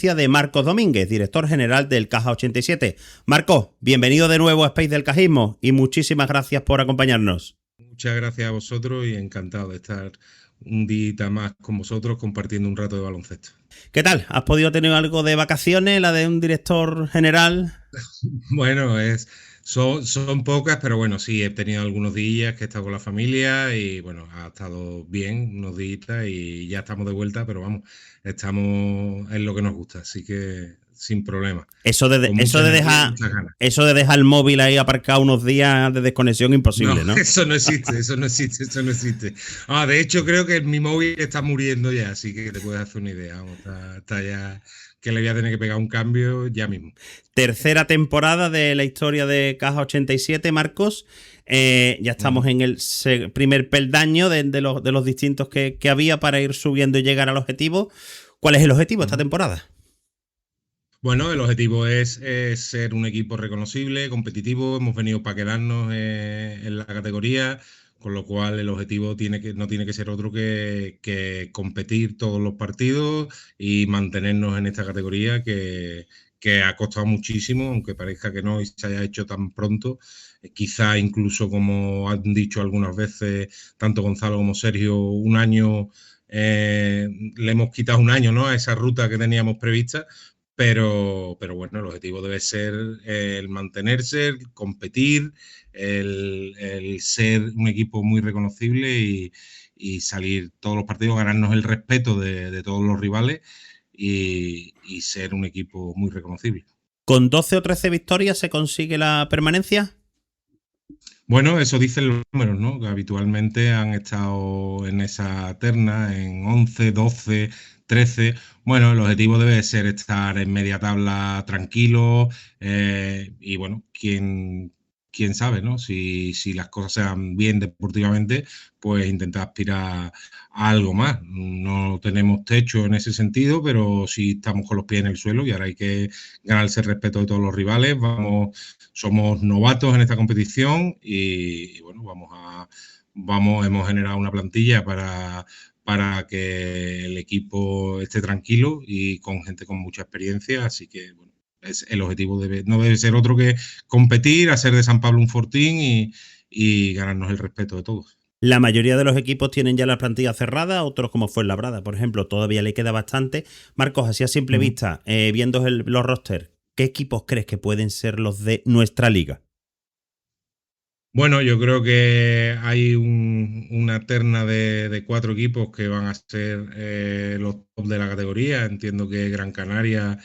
de Marcos Domínguez, director general del Caja 87. Marcos, bienvenido de nuevo a Space del Cajismo y muchísimas gracias por acompañarnos. Muchas gracias a vosotros y encantado de estar un día más con vosotros compartiendo un rato de baloncesto. ¿Qué tal? ¿Has podido tener algo de vacaciones, la de un director general? Bueno, son pocas, pero bueno, sí, he tenido algunos días que he estado con la familia y bueno, ha estado bien unos días y ya estamos de vuelta, pero vamos, estamos en lo que nos gusta, así que sin problema, Eso de, con eso mucha de energía y dejar muchas ganas. eso de dejar el móvil ahí aparcado unos días de desconexión No, imposible, ¿no? eso no existe, eso no existe, eso no existe. De hecho, creo que mi móvil está muriendo ya, así que te puedes hacer una idea. Vamos, está ya que le voy a tener que pegar un cambio ya mismo. Tercera temporada de la historia de Caja 87, Marcos. Ya estamos Ujú, en el primer peldaño de los distintos que había para ir subiendo y llegar al objetivo. ¿Cuál es el objetivo esta ujú. temporada? Bueno, el objetivo es ser un equipo reconocible, competitivo. Hemos venido para quedarnos en la categoría, con lo cual el objetivo no tiene que ser otro que competir todos los partidos y mantenernos en esta categoría que ha costado muchísimo, aunque parezca que no y se haya hecho tan pronto. Quizá incluso, como han dicho algunas veces, tanto Gonzalo como Sergio, un año, le hemos quitado un año, ¿no?, a esa ruta que teníamos prevista. Pero bueno, el objetivo debe ser el mantenerse, el competir, el ser un equipo muy reconocible y salir todos los partidos, ganarnos el respeto de todos los rivales y ser un equipo muy reconocible. ¿Con 12 o 13 victorias se consigue la permanencia? Bueno, eso dicen los números, ¿no? Que habitualmente han estado en esa terna, en 11, 12, 13. Bueno, el objetivo debe ser estar en media tabla tranquilo y bueno, quién sabe, ¿no? Si las cosas se dan bien deportivamente, pues intentar aspirar a algo más. No tenemos techo en ese sentido, pero sí estamos con los pies en el suelo y ahora hay que ganarse el respeto de todos los rivales. Somos novatos en esta competición y bueno, hemos generado una plantilla para que el equipo esté tranquilo y con gente con mucha experiencia, así que bueno, el objetivo no debe ser otro que competir, hacer de San Pablo un fortín y ganarnos el respeto de todos. La mayoría de los equipos tienen ya la plantilla cerrada, otros como Fuenlabrada, por ejemplo, todavía le queda bastante. Marcos, así a simple Uh -huh. vista, viendo los rosters, ¿qué equipos crees que pueden ser los de nuestra liga? Bueno, yo creo que hay una terna de 4 equipos que van a ser los top de la categoría. Entiendo que Gran Canaria,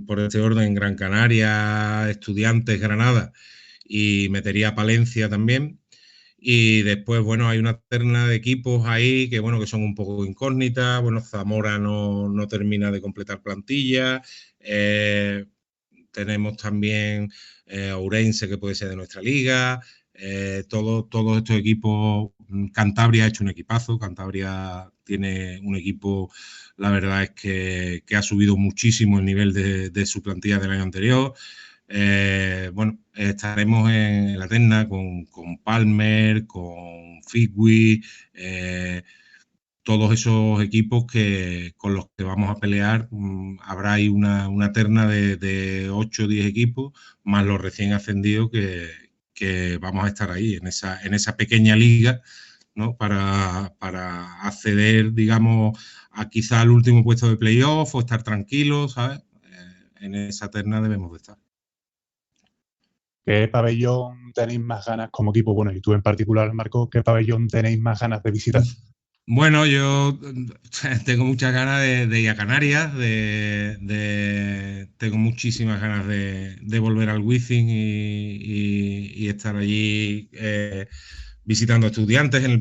por este orden, Gran Canaria, Estudiantes, Granada y metería a Palencia también. Y después, bueno, hay una terna de equipos ahí que, bueno, que son un poco incógnitas. Bueno, Zamora no termina de completar plantilla. Tenemos también Ourense, que puede ser de nuestra liga. Todos estos equipos, Cantabria ha hecho un equipazo. Cantabria tiene un equipo, la verdad es que ha subido muchísimo el nivel de su plantilla del año anterior. Bueno, estaremos en la terna con Palmer, con Figui, todos esos equipos con los que vamos a pelear. Habrá ahí una terna de 8 o 10 equipos, más los recién ascendidos que vamos a estar ahí en esa pequeña liga, ¿no? Para acceder, digamos, a quizá al último puesto de playoff o estar tranquilos, ¿sabes? En esa terna debemos de estar. ¿Qué pabellón tenéis más ganas como equipo? Bueno, y tú en particular, Marco, ¿qué pabellón tenéis más ganas de visitar? Bueno, yo tengo muchas ganas de ir a Canarias, tengo muchísimas ganas de volver al Wizzing y estar allí visitando a estudiantes en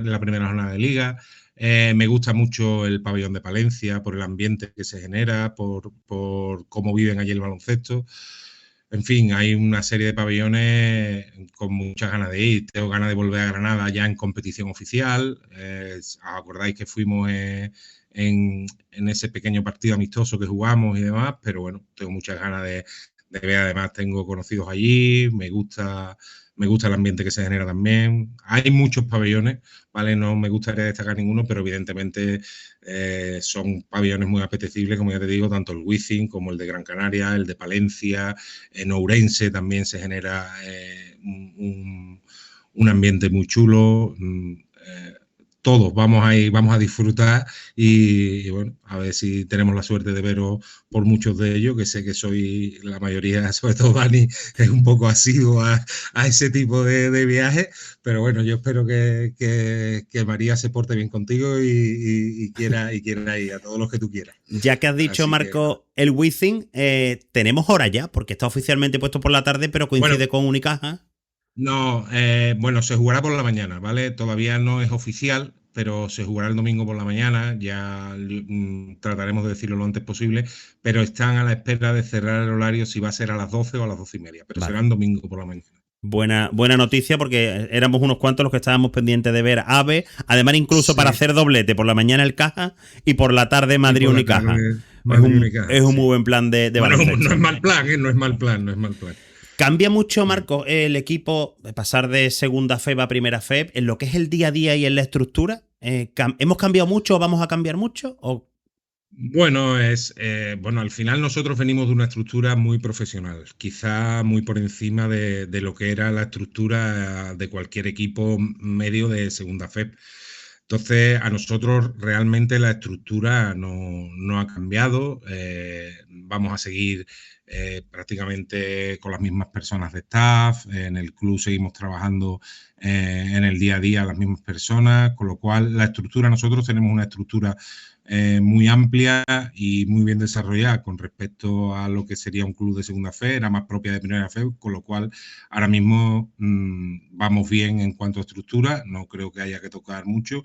la primera jornada de liga. Me gusta mucho el pabellón de Palencia por el ambiente que se genera, por cómo viven allí el baloncesto. En fin, hay una serie de pabellones con muchas ganas de ir. Tengo ganas de volver a Granada ya en competición oficial. ¿Os acordáis que fuimos en ese pequeño partido amistoso que jugamos y demás? Pero bueno, tengo muchas ganas además tengo conocidos allí, me gusta el ambiente que se genera también. Hay muchos pabellones, ¿vale? No me gustaría destacar ninguno, pero evidentemente son pabellones muy apetecibles, como ya te digo, tanto el Wizzing como el de Gran Canaria, el de Palencia, en Ourense también se genera un ambiente muy chulo. Todos vamos a disfrutar y bueno, a ver si tenemos la suerte de veros por muchos de ellos, que sé que soy la mayoría, sobre todo Dani, es un poco asiduo a ese tipo de viajes, pero bueno, yo espero que María se porte bien contigo y quiera ir a todos los que tú quieras. Ya que has dicho, Así Marco, el Wizzing, tenemos hora ya, porque está oficialmente puesto por la tarde, pero coincide con Unicaja. No, bueno, se jugará por la mañana, ¿vale? Todavía no es oficial, pero se jugará el domingo por la mañana. Ya trataremos de decirlo lo antes posible, pero están a la espera de cerrar el horario si va a ser a las 12 o a las 12:30, pero será el domingo por la mañana. Buena noticia, porque éramos unos cuantos los que estábamos pendientes de ver AVE, además incluso para hacer doblete, por la mañana el Caja y por la tarde Madrid Unicaja. Es un muy buen plan de bueno, baloncesto. No es mal plan, no es mal plan. ¿Cambia mucho, Marco, el equipo de pasar de segunda FEB a primera FEB en lo que es el día a día y en la estructura? ¿Hemos cambiado mucho o vamos a cambiar mucho? Bueno, bueno, al final nosotros venimos de una estructura muy profesional, quizá muy por encima de lo que era la estructura de cualquier equipo medio de segunda FEB. Entonces, a nosotros realmente la estructura no ha cambiado. Vamos a seguir prácticamente con las mismas personas de staff. En el club seguimos trabajando en el día a día las mismas personas, con lo cual la estructura, nosotros tenemos una estructura muy amplia y muy bien desarrollada con respecto a lo que sería un club de segunda fe, era más propia de primera fe, con lo cual ahora mismo vamos bien en cuanto a estructura, no creo que haya que tocar mucho.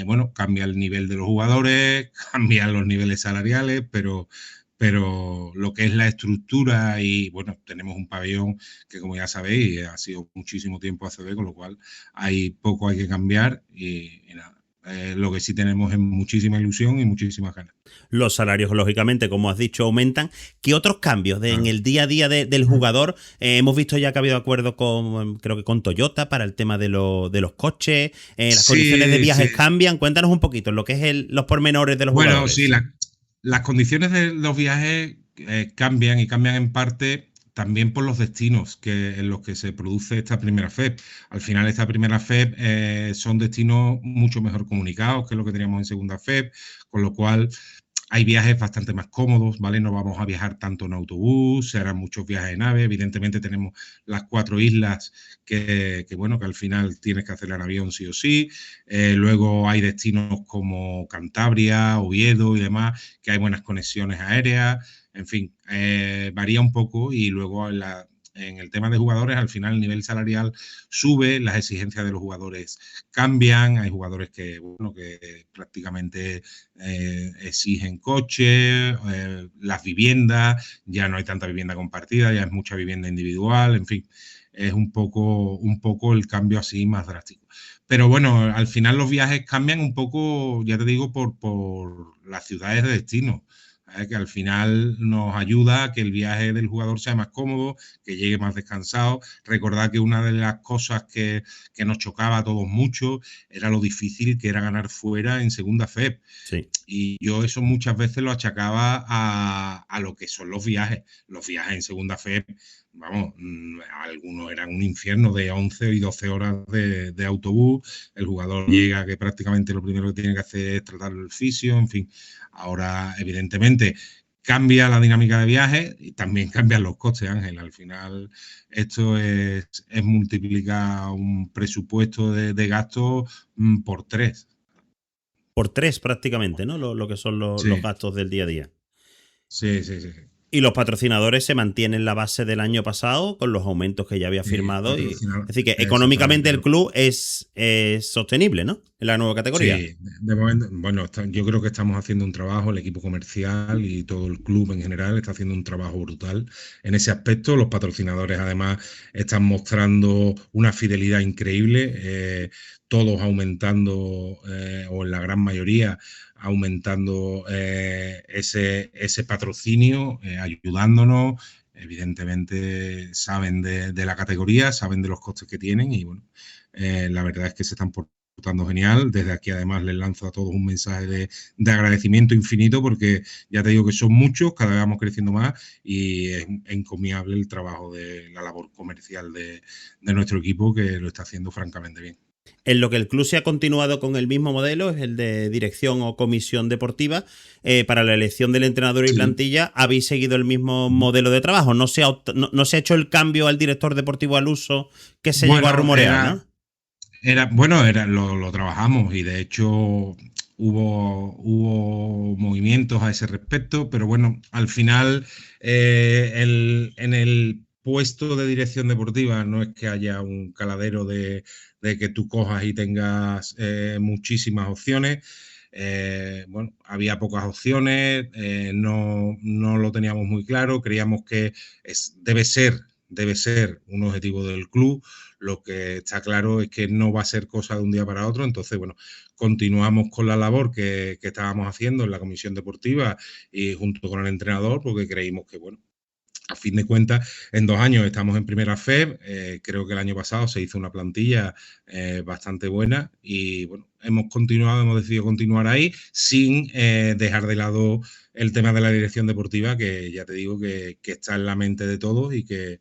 Bueno, cambia el nivel de los jugadores, cambian los niveles salariales, pero lo que es la estructura y, bueno, tenemos un pabellón que, como ya sabéis, ha sido muchísimo tiempo ACB, con lo cual hay que cambiar y nada. Lo que sí tenemos es muchísima ilusión y muchísimas ganas. Los salarios, lógicamente, como has dicho, aumentan. ¿Qué otros cambios en el día a día del jugador? Hemos visto ya que ha habido acuerdos creo que con Toyota para el tema de los coches. Las condiciones de viajes cambian. Cuéntanos un poquito lo que es los pormenores de los jugadores. Bueno, sí, las condiciones de los viajes cambian y cambian en parte también por los destinos en los que se produce esta primera FEB. Al final, esta primera FEB son destinos mucho mejor comunicados que lo que teníamos en segunda FEB, con lo cual hay viajes bastante más cómodos, ¿vale? No vamos a viajar tanto en autobús, se harán muchos viajes en AVE. Evidentemente tenemos las 4 islas que bueno, que al final tienes que hacer en avión sí o sí. Luego hay destinos como Cantabria, Oviedo y demás, que hay buenas conexiones aéreas. En fin, varía un poco y luego en el tema de jugadores, al final el nivel salarial sube, las exigencias de los jugadores cambian, hay jugadores que prácticamente exigen coches, las viviendas, ya no hay tanta vivienda compartida, ya es mucha vivienda individual, en fin, es un poco el cambio así más drástico. Pero bueno, al final los viajes cambian un poco, ya te digo, por las ciudades de destino, que al final nos ayuda a que el viaje del jugador sea más cómodo, que llegue más descansado. Recordad que una de las cosas que nos chocaba a todos mucho era lo difícil que era ganar fuera en segunda FEB. Sí. Y yo eso muchas veces lo achacaba a lo que son los viajes. Los viajes en segunda FEB, vamos, algunos eran un infierno de 11 y 12 horas de autobús. El jugador llega que prácticamente lo primero que tiene que hacer es tratar el fisio, en fin. Ahora, evidentemente, cambia la dinámica de viaje y también cambian los costes, Ángel. Al final, esto es multiplicar un presupuesto de gasto por 3. Por 3 prácticamente, ¿no? Lo que son los gastos del día a día. Sí. Y los patrocinadores se mantienen la base del año pasado con los aumentos que ya había firmado. Es decir, que económicamente el club es sostenible, ¿no? En la nueva categoría. Sí, de momento, bueno, yo creo que estamos haciendo un trabajo, el equipo comercial y todo el club en general está haciendo un trabajo brutal en ese aspecto. Los patrocinadores además están mostrando una fidelidad increíble, todos aumentando, o en la gran mayoría, aumentando ese patrocinio, ayudándonos. evidentemente saben de la categoría, saben de los costes que tienen y bueno, la verdad es que se están portando genial. Desde aquí además les lanzo a todos un mensaje de agradecimiento infinito porque ya te digo que son muchos, cada vez vamos creciendo más y es encomiable el trabajo de la labor comercial de nuestro equipo que lo está haciendo francamente bien. En lo que el club se ha continuado con el mismo modelo, es el de dirección o comisión deportiva. Para la elección del entrenador y plantilla, habéis seguido el mismo modelo de trabajo. No se ha hecho el cambio al director deportivo al uso que se llegó a rumorear, ¿no? Lo trabajamos y de hecho hubo movimientos a ese respecto, pero bueno, al final en el puesto de dirección deportiva no es que haya un caladero de que tú cojas y tengas muchísimas opciones. Bueno, había pocas opciones, no lo teníamos muy claro, creíamos que debe ser un objetivo del club. Lo que está claro es que no va a ser cosa de un día para otro, entonces, bueno, continuamos con la labor que estábamos haciendo en la comisión deportiva y junto con el entrenador, porque creímos que, bueno, a fin de cuentas, en 2 años estamos en primera FEB, creo que el año pasado se hizo una plantilla bastante buena y bueno, hemos decidido continuar ahí sin dejar de lado el tema de la dirección deportiva, que ya te digo que está en la mente de todos y que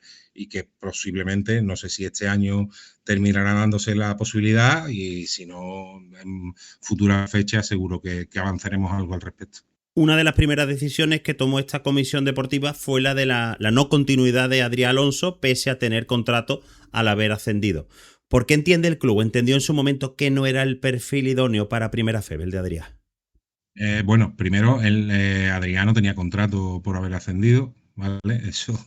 posiblemente, no sé si este año terminará dándose la posibilidad y si no, en futuras fechas seguro que avanzaremos algo al respecto. Una de las primeras decisiones que tomó esta comisión deportiva fue la de la no continuidad de Adrián Alonso, pese a tener contrato al haber ascendido. ¿Por qué entiende el club? ¿Entendió en su momento que no era el perfil idóneo para Primera FEB, el de Adrián? Bueno, primero, Adrián no tenía contrato por haber ascendido, ¿vale? Eso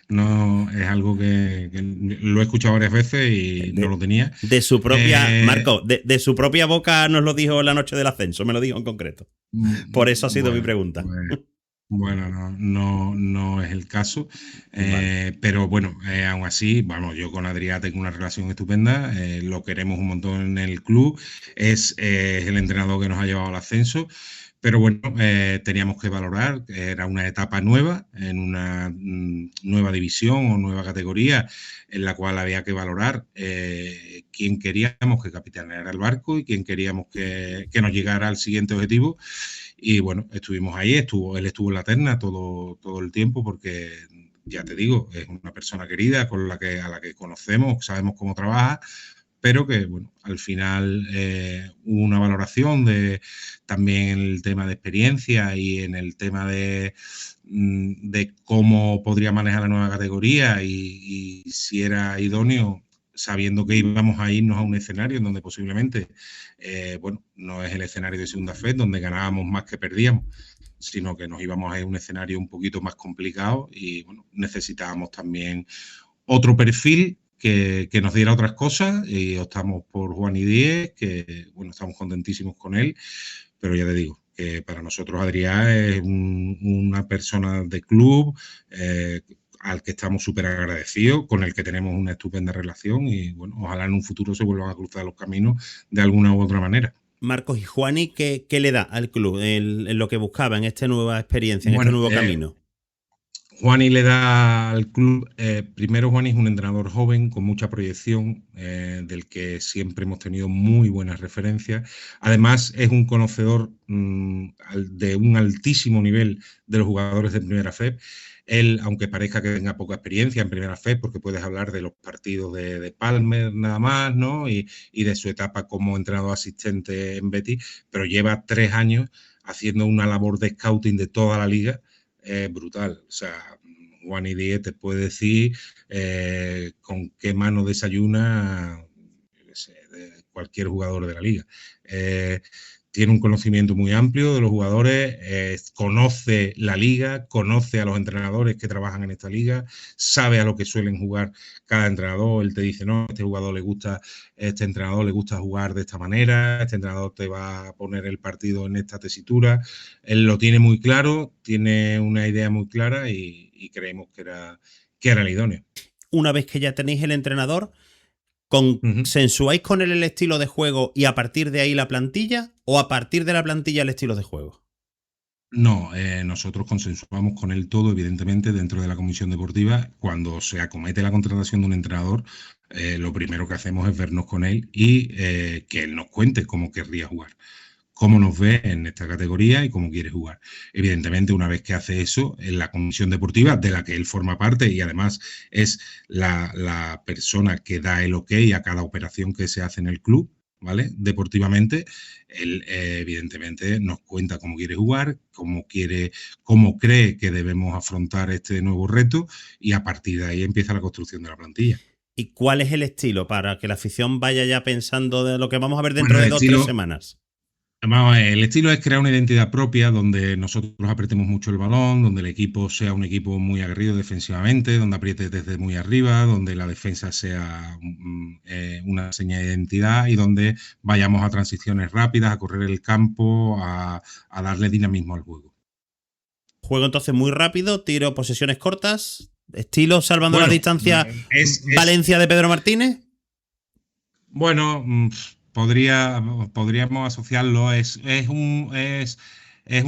no es algo que lo he escuchado varias veces y no lo tenía. De su propia, Marco, de su propia boca nos lo dijo la noche del ascenso, me lo dijo en concreto. Por eso ha sido mi pregunta. Bueno, no es el caso, vale. Pero bueno, aún así, vamos, yo con Adrián tengo una relación estupenda, lo queremos un montón en el club, es el entrenador que nos ha llevado al ascenso, pero bueno, teníamos que valorar, era una etapa nueva, en una nueva división o nueva categoría, en la cual había que valorar quién queríamos que capitaneara el barco y quién queríamos que nos llegara al siguiente objetivo. Y bueno, estuvimos ahí, él estuvo en la terna todo el tiempo porque, ya te digo, es una persona querida a la que conocemos, sabemos cómo trabaja, pero que, bueno, al final hubo una valoración de también el tema de experiencia y en el tema de cómo podría manejar la nueva categoría y si era idóneo, sabiendo que íbamos a irnos a un escenario en donde posiblemente, bueno, no es el escenario de segunda FED, donde ganábamos más que perdíamos, sino que nos íbamos a ir a un escenario un poquito más complicado y, bueno, necesitábamos también otro perfil que nos diera otras cosas y optamos por Juani Díez, que, bueno, estamos contentísimos con él, pero ya te digo, que para nosotros Adrián es una persona de club, al que estamos súper agradecidos, con el que tenemos una estupenda relación y, bueno, ojalá en un futuro se vuelvan a cruzar los caminos de alguna u otra manera. Marcos, ¿y Juani qué le da al club en lo que buscaba, en esta nueva experiencia, en este nuevo camino? Juani le da al club, primero Juani es un entrenador joven con mucha proyección, del que siempre hemos tenido muy buenas referencias. Además es un conocedor de un altísimo nivel de los jugadores de Primera FEB. Él, aunque parezca que tenga poca experiencia en Primera FEB, porque puedes hablar de los partidos de Palmer nada más, ¿no? Y de su etapa como entrenador asistente en Betis, pero lleva 3 años haciendo una labor de scouting de toda la liga, brutal. O sea, Juani Díez te puede decir con qué mano desayuna de cualquier jugador de la liga. Tiene un conocimiento muy amplio de los jugadores, conoce la liga, conoce a los entrenadores que trabajan en esta liga, sabe a lo que suelen jugar cada entrenador. Él te dice, no, este jugador le gusta, este entrenador le gusta jugar de esta manera, este entrenador te va a poner el partido en esta tesitura. Él lo tiene muy claro, tiene una idea muy clara y creemos que era el idóneo. Una vez que ya tenéis el entrenador, ¿consensuáis con él el estilo de juego y a partir de ahí la plantilla o a partir de la plantilla el estilo de juego? No, nosotros consensuamos con él todo, evidentemente, dentro de la comisión deportiva. Cuando se acomete la contratación de un entrenador, lo primero que hacemos es vernos con él y que él nos cuente cómo querría jugar, cómo nos ve en esta categoría y cómo quiere jugar. Evidentemente, una vez que hace eso, en la comisión deportiva, de la que él forma parte y además es la persona que da el ok a cada operación que se hace en el club, ¿vale? Deportivamente, él evidentemente nos cuenta cómo quiere jugar, cómo cree que debemos afrontar este nuevo reto y a partir de ahí empieza la construcción de la plantilla. ¿Y cuál es el estilo para que la afición vaya ya pensando de lo que vamos a ver Bueno, dentro de 2 o 3 semanas? vamos a ver, el estilo es crear una identidad propia donde nosotros apretemos mucho el balón, donde el equipo sea un equipo muy aguerrido defensivamente, donde apriete desde muy arriba, donde la defensa sea una señal de identidad y donde vayamos a transiciones rápidas, a correr el campo, a darle dinamismo al juego. Juego entonces muy rápido, tiro posesiones cortas, estilo salvando la Bueno, distancia Valencia de Pedro Martínez. Bueno, podríamos asociarlo. Es un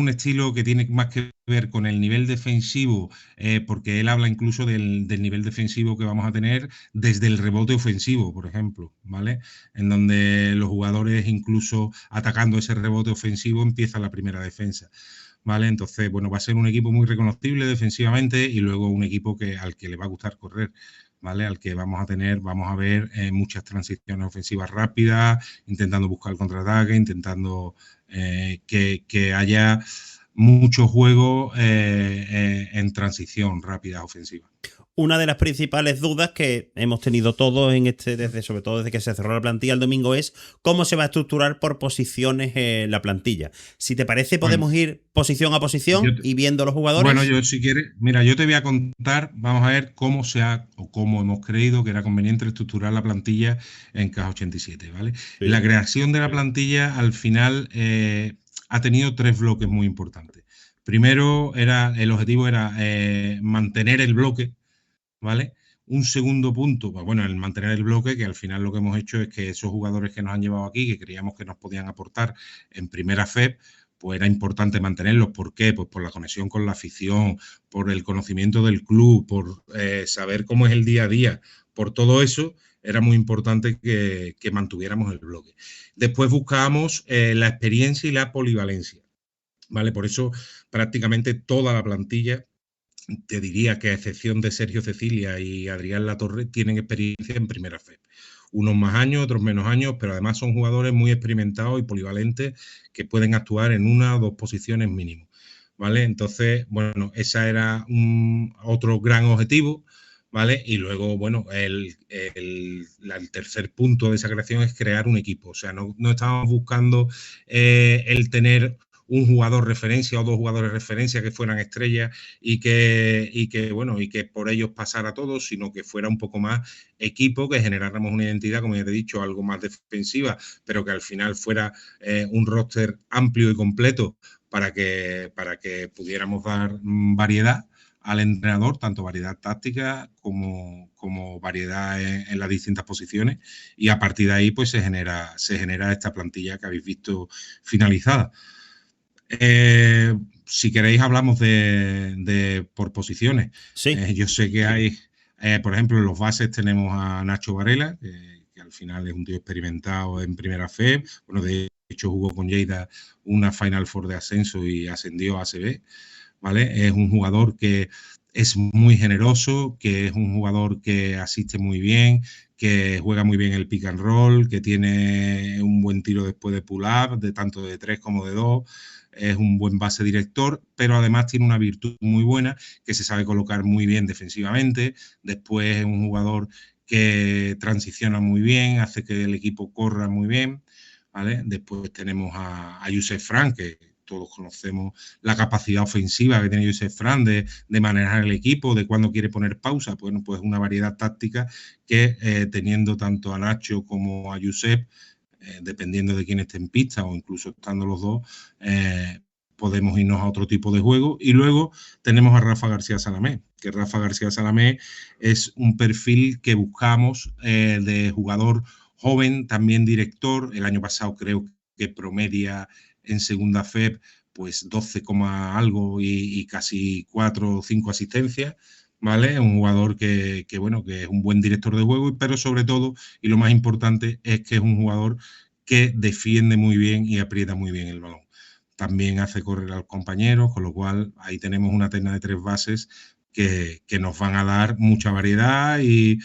estilo que tiene más que ver con el nivel defensivo, porque él habla incluso del nivel defensivo que vamos a tener desde el rebote ofensivo, por ejemplo, ¿vale? En donde los jugadores, incluso atacando ese rebote ofensivo, empieza la primera defensa. ¿Vale? Entonces, bueno, va a ser un equipo muy reconocible defensivamente y luego un equipo al que le va a gustar correr. ¿Vale? Al que vamos a ver muchas transiciones ofensivas rápidas, intentando buscar el contraataque, intentando que haya mucho juego en transición rápida ofensiva. Una de las principales dudas que hemos tenido todos sobre todo desde que se cerró la plantilla el domingo, es cómo se va a estructurar por posiciones la plantilla. Si te parece, podemos ir posición a posición y viendo los jugadores. Bueno, yo si quieres, mira, yo te voy a contar, vamos a ver cómo hemos creído que era conveniente estructurar la plantilla en Caja 87, ¿vale? Sí. La creación de la plantilla al final ha tenido 3 bloques muy importantes. Primero, el objetivo era mantener el bloque, ¿vale? Un segundo punto, pues bueno, el mantener el bloque, que al final lo que hemos hecho es que esos jugadores que nos han llevado aquí, que creíamos que nos podían aportar en primera FEP, pues era importante mantenerlos. ¿Por qué? Pues por la conexión con la afición, por el conocimiento del club, por saber cómo es el día a día, por todo eso era muy importante que mantuviéramos el bloque. Después buscábamos la experiencia y la polivalencia, ¿vale? Por eso prácticamente toda la plantilla, te diría que a excepción de Sergio Cecilia y Adrián Latorre, tienen experiencia en primera FEP. Unos más años, otros menos años, pero además son jugadores muy experimentados y polivalentes que pueden actuar en 1 o 2 posiciones mínimo, ¿vale? Entonces, bueno, ese era otro gran objetivo, ¿vale? Y luego, bueno, el tercer punto de esa creación es crear un equipo. O sea, no estábamos buscando el tener un jugador referencia o 2 jugadores referencia que fueran estrellas y que por ellos pasara todo, sino que fuera un poco más equipo, que generáramos una identidad, como ya te he dicho, algo más defensiva, pero que al final fuera un roster amplio y completo para que pudiéramos dar variedad al entrenador, tanto variedad táctica como variedad en las distintas posiciones, y a partir de ahí pues se genera esta plantilla que habéis visto finalizada. Si queréis hablamos de por posiciones. Sí. Yo sé que hay, por ejemplo, en los bases tenemos a Nacho Varela, que al final es un tío experimentado en primera FEP. Bueno, de hecho jugó con Lleida una Final Four de ascenso y ascendió a ACB, ¿vale? Es un jugador que es muy generoso, que es un jugador que asiste muy bien, que juega muy bien el pick and roll, que tiene un buen tiro después de pull-up, tanto de 3 como de 2. Es un buen base director, pero además tiene una virtud muy buena, que se sabe colocar muy bien defensivamente. Después es un jugador que transiciona muy bien, hace que el equipo corra muy bien, ¿vale? Después tenemos a Youssef Frank, que todos conocemos la capacidad ofensiva que tiene Youssef Frank de manejar el equipo, de cuándo quiere poner pausa. Bueno, pues una variedad táctica que teniendo tanto a Nacho como a Youssef, dependiendo de quién esté en pista o incluso estando los dos, podemos irnos a otro tipo de juego. Y luego tenemos a Rafa García Salamé, que Rafa García Salamé es un perfil que buscamos de jugador joven, también director. El año pasado creo que promedia en segunda FEP pues 12, algo y casi 4 o 5 asistencias, ¿vale? Es un jugador que es un buen director de juego, pero sobre todo, y lo más importante, es que es un jugador que defiende muy bien y aprieta muy bien el balón. También hace correr a los compañeros, con lo cual ahí tenemos una terna de 3 bases que nos van a dar mucha variedad y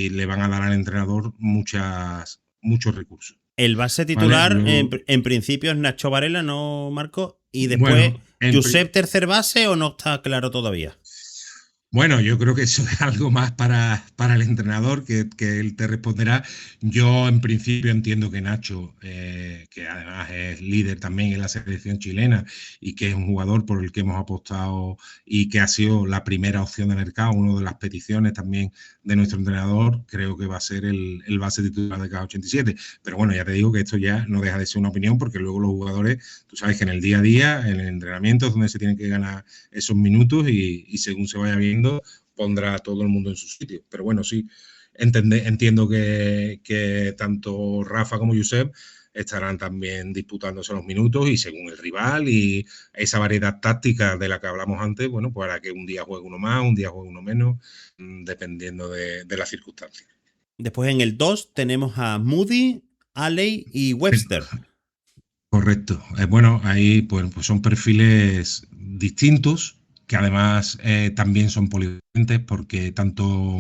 le van a dar al entrenador muchos recursos. El base titular, ¿vale? En principio es Nacho Varela, ¿no, Marco? Y después, ¿Josep tercer base o no está claro todavía? Bueno, yo creo que eso es algo más para el entrenador que él te responderá. Yo en principio entiendo que Nacho, que además es líder también en la selección chilena y que es un jugador por el que hemos apostado y que ha sido la primera opción de mercado, una de las peticiones también de nuestro entrenador, creo que va a ser el base titular de K87. Pero bueno, ya te digo que esto ya no deja de ser una opinión porque luego los jugadores, tú sabes que en el día a día, en el entrenamiento es donde se tienen que ganar esos minutos y según se vaya viendo pondrá a todo el mundo en su sitio. Pero bueno, sí, entiendo que tanto Rafa como Josep estarán también disputándose los minutos y según el rival y esa variedad táctica de la que hablamos antes, bueno, pues hará que un día juegue uno más, un día juegue uno menos, dependiendo de las circunstancias. Después en el 2 tenemos a Moody, Alley y Webster. Correcto. Bueno, ahí pues son perfiles distintos, que además también son polivalentes porque tanto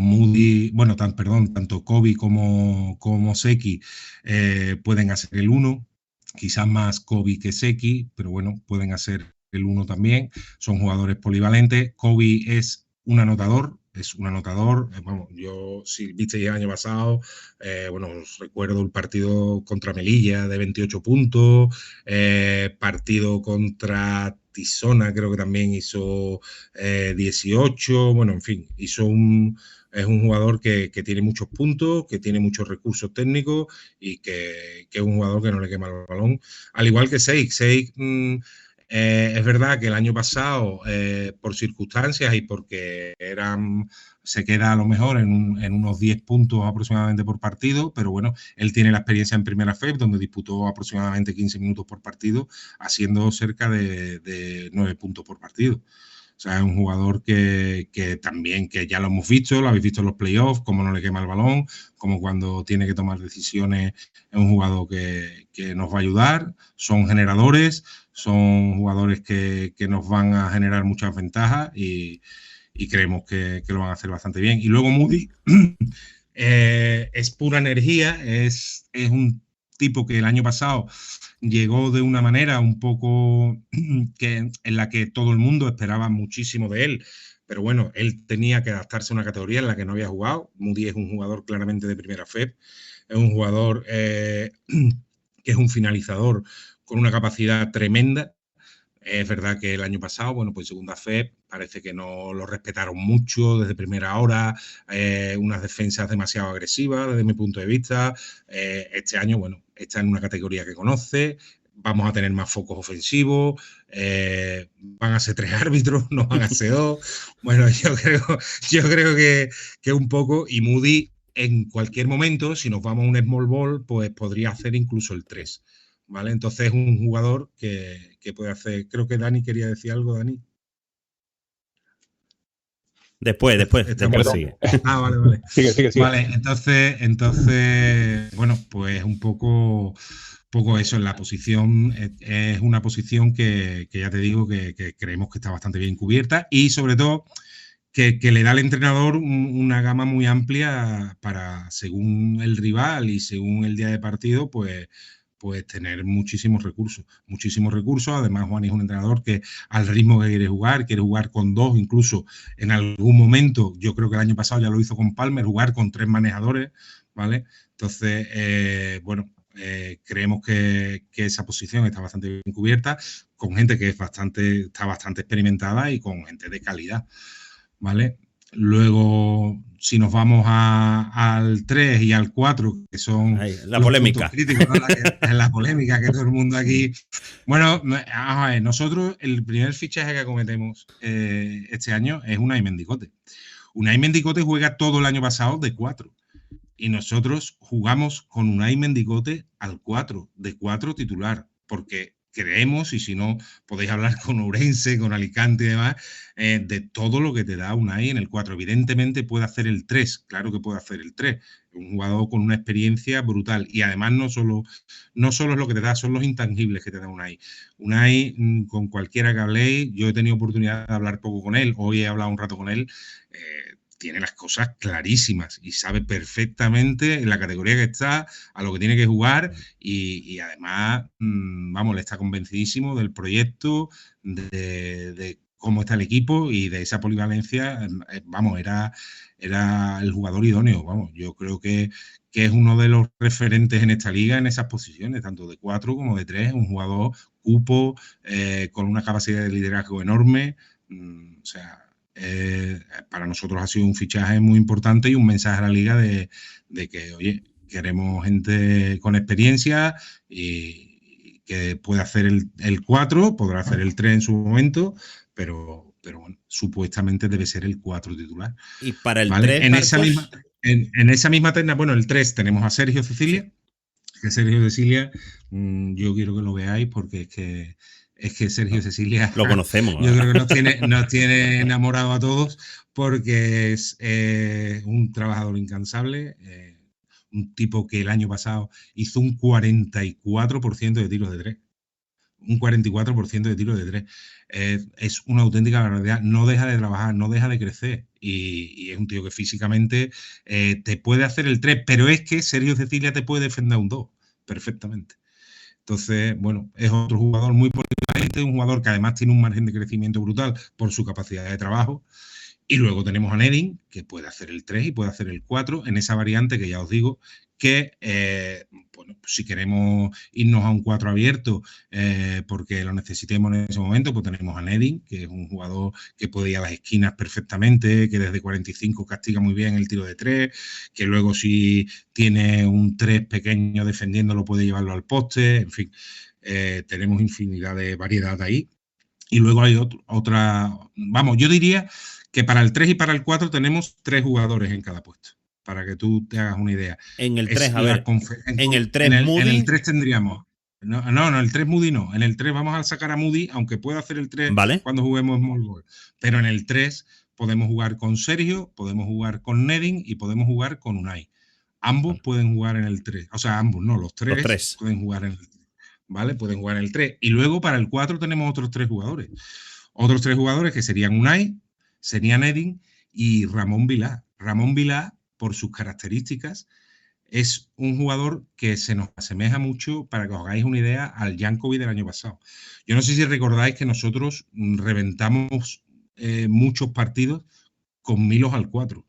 tanto Kobe como Seki pueden hacer el 1, quizás más Kobe que Seki, pero bueno, pueden hacer el 1 también. Son jugadores polivalentes. Kobe es un anotador. Yo, si viste el año pasado, os recuerdo el partido contra Melilla de 28 puntos, partido contra Tisona creo que también hizo 18, bueno, en fin, es un jugador que tiene muchos puntos, que tiene muchos recursos técnicos y que es un jugador que no le quema el balón, al igual que Seik. Es verdad que el año pasado, por circunstancias y porque se queda a lo mejor en unos 10 puntos aproximadamente por partido, pero bueno, él tiene la experiencia en Primera FEP, donde disputó aproximadamente 15 minutos por partido, haciendo cerca de 9 puntos por partido. O sea, es un jugador que también, que ya lo hemos visto, lo habéis visto en los playoffs, cómo no le quema el balón, como cuando tiene que tomar decisiones, es un jugador que nos va a ayudar, son generadores, son jugadores que nos van a generar muchas ventajas y creemos que lo van a hacer bastante bien. Y luego Moody es pura energía, es un tipo que el año pasado llegó de una manera un poco en la que todo el mundo esperaba muchísimo de él, pero bueno, él tenía que adaptarse a una categoría en la que no había jugado. Moody es un jugador claramente de Primera FEP, es un jugador que es un finalizador con una capacidad tremenda. Es verdad que el año pasado, pues Segunda FEP parece que no lo respetaron mucho desde primera hora, unas defensas demasiado agresivas desde mi punto de vista. Este año, está en una categoría que conoce, vamos a tener más focos ofensivos, van a ser 3 árbitros, no van a ser 2. Bueno, yo creo que un poco, y Moody en cualquier momento, si nos vamos a un small ball, pues podría hacer incluso el 3. ¿Vale? Entonces es un jugador que puede hacer. Creo que Dani quería decir algo, Dani. Después sigue. Vale. Sigue. Vale, entonces, pues un poco eso en la posición. Es una posición que ya te digo que creemos que está bastante bien cubierta y sobre todo que le da al entrenador una gama muy amplia para, según el rival y según el día de partido, pues tener muchísimos recursos. Además, Juan es un entrenador que al ritmo que quiere jugar con 2, incluso en algún momento, yo creo que el año pasado ya lo hizo con Palmer, jugar con 3 manejadores, ¿vale? Entonces, creemos que esa posición está bastante bien cubierta, con gente que está bastante experimentada y con gente de calidad, ¿vale? Luego, si nos vamos al 3 y al 4, que son la polémica. Críticos, ¿no? La polémica que todo el mundo aquí. Bueno, a ver, nosotros el primer fichaje que acometemos este año es Unai Mendicote. Unai Mendicote juega todo el año pasado de 4. Y nosotros jugamos con Unai Mendicote al 4, de 4 titular, porque creemos, y si no, podéis hablar con Ourense, con Alicante y demás, de todo lo que te da Unai en el 4. Evidentemente puede hacer el 3, claro que puede hacer el 3. Un jugador con una experiencia brutal. Y además no solo es lo que te da, son los intangibles que te da Unai. Unai, con cualquiera que habléis, yo he tenido oportunidad de hablar poco con él, hoy he hablado un rato con él, tiene las cosas clarísimas y sabe perfectamente en la categoría que está, a lo que tiene que jugar y además, vamos, le está convencidísimo del proyecto, de cómo está el equipo y de esa polivalencia, vamos, era el jugador idóneo, vamos, yo creo que es uno de los referentes en esta liga en esas posiciones, tanto de 4 como de 3, un jugador cupo, con una capacidad de liderazgo enorme, o sea, para nosotros ha sido un fichaje muy importante y un mensaje a la liga de que, oye, queremos gente con experiencia y que puede hacer el 4, podrá hacer el 3 en su momento, pero bueno, supuestamente debe ser el 4 titular. Y para el ¿vale? 3, en esa misma terna, bueno, el 3 tenemos a Sergio Cecilia, que Sergio Cecilia, yo quiero que lo veáis porque es que Sergio Cecilia lo conocemos. Yo creo que nos tiene enamorado a todos porque es un trabajador incansable, un tipo que el año pasado hizo un 44% de tiros de 3. Un 44% de tiros de 3. Es una auténtica barbaridad. No deja de trabajar, no deja de crecer. Y es un tío que físicamente te puede hacer el 3, pero es que Sergio Cecilia te puede defender un 2 perfectamente. Entonces, bueno, es otro jugador muy polivalente, un jugador que además tiene un margen de crecimiento brutal por su capacidad de trabajo. Y luego tenemos a Nedin, que puede hacer el 3 y puede hacer el 4 en esa variante que ya os digo que, bueno, pues si queremos irnos a un 4 abierto porque lo necesitemos en ese momento, pues tenemos a Nedin, que es un jugador que puede ir a las esquinas perfectamente, que desde 45 castiga muy bien el tiro de 3, que luego si tiene un 3 pequeño defendiéndolo puede llevarlo al poste, en fin, tenemos infinidad de variedad ahí. Y luego hay otra, vamos, yo diría que para el 3 y para el 4 tenemos 3 jugadores en cada puesto, para que tú te hagas una idea. En el 3, a ver, en el 3 Moody. En el 3 tendríamos, no, el 3 Moody no. En el 3 vamos a sacar a Moody, aunque pueda hacer el 3 ¿vale? Cuando juguemos Small Ball. Pero en el 3 podemos jugar con Sergio, podemos jugar con Nedin y podemos jugar con Unai. Ambos pueden jugar en el 3. O sea, ambos, no, los tres pueden jugar en el 3. ¿Vale? Pueden jugar en el 3. Y luego para el 4 tenemos otros 3 jugadores. Otros 3 jugadores que serían Unai, sería Nedin y Ramón Vilá. Ramón Vilá, por sus características, es un jugador que se nos asemeja mucho, para que os hagáis una idea, al Jankovic del año pasado. Yo no sé si recordáis que nosotros reventamos muchos partidos con Milos al 4.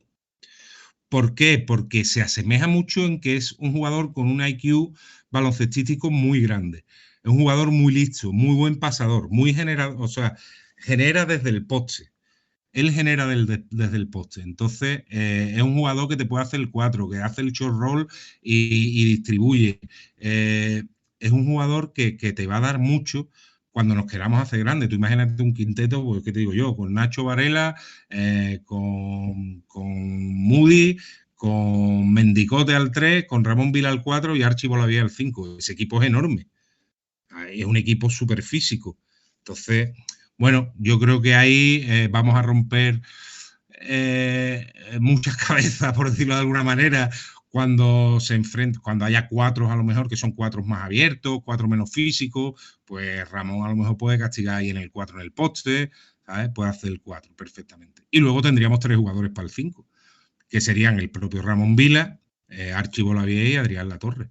¿Por qué? Porque se asemeja mucho en que es un jugador con un IQ baloncestístico muy grande. Es un jugador muy listo, muy buen pasador, muy generador, o sea, genera desde el poste. Él genera desde el poste. Entonces, es un jugador que te puede hacer el 4, que hace el short roll y distribuye. Es un jugador que te va a dar mucho cuando nos queramos hacer grande. Tú imagínate un quinteto, pues, ¿qué te digo yo? Con Nacho Varela, con Moody, con Mendicote al 3, con Ramón Vila al 4 y Archie Bolavía al 5. Ese equipo es enorme. Es un equipo súper físico. Entonces, bueno, yo creo que ahí vamos a romper muchas cabezas, por decirlo de alguna manera, cuando haya 4 a lo mejor que son 4 más abiertos, 4 menos físicos, pues Ramón a lo mejor puede castigar ahí en el 4 en el poste, ¿sabes? Puede hacer el 4 perfectamente. Y luego tendríamos 3 jugadores para el 5, que serían el propio Ramón Vila, Archie Bolavie y Adrián Latorre.